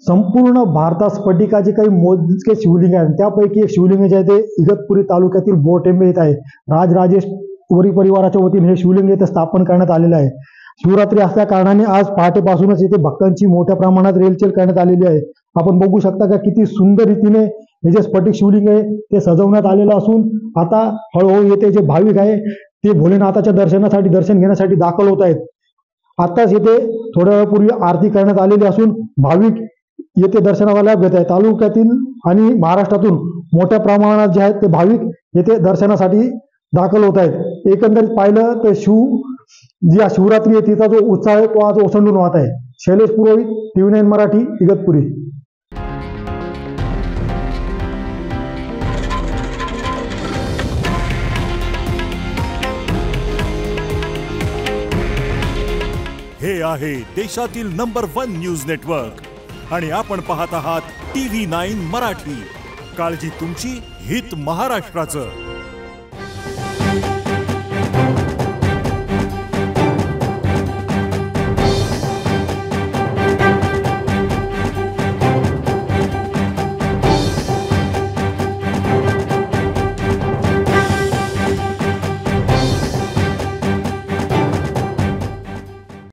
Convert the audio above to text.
संपूर्ण भारतात स्फटिकाचे काही मोजके शिवलिंग आहेत. त्यापैकी एक शिवलिंग जे आहे ते इगतपुरी तालुक्यातील बोटेंबे येथे आहे. राजराजेश्वरी परिवाराच्या वतीने हे शिवलिंग येथे स्थापन करण्यात आलेले आहे. शिवरात्री असल्या कारणाने आज पहाटेपासूनच येथे भक्तांची मोठ्या प्रमाणात रेलचेल करण्यात आलेली आहे. आपण बघू शकता का किती सुंदर रीतीने हे जे स्फटिक शिवलिंग आहे ते सजवण्यात आलेलं असून आता हळूहळू येथे जे भाविक आहे ते भोलेनाथाच्या दर्शन घेण्यासाठी दाखल होत आहेत. आताच येथे थोड्या वेळापूर्वी आरती करण्यात आलेली असून भाविक येथे दर्शनाला लाभ घेत आहेत. तालुक्यातील आणि महाराष्ट्रातून मोठ्या प्रमाणात जे आहेत ते भाविक येथे दर्शनासाठी दाखल होत आहेत. एकंदरीत पाहिलं तर जी शिवरात्री आहे तिचा जो उत्साह आहे तो आज ओसंडून वाहत आहे. शैलेश पुरोहित, TV9 मराठी, इगतपुरी. हे आहे देशातील नंबर 1 न्यूज नेटवर्क आणि आपण पाहत आहात TV9 मराठी. काळजी तुमची, हित महाराष्ट्राचं.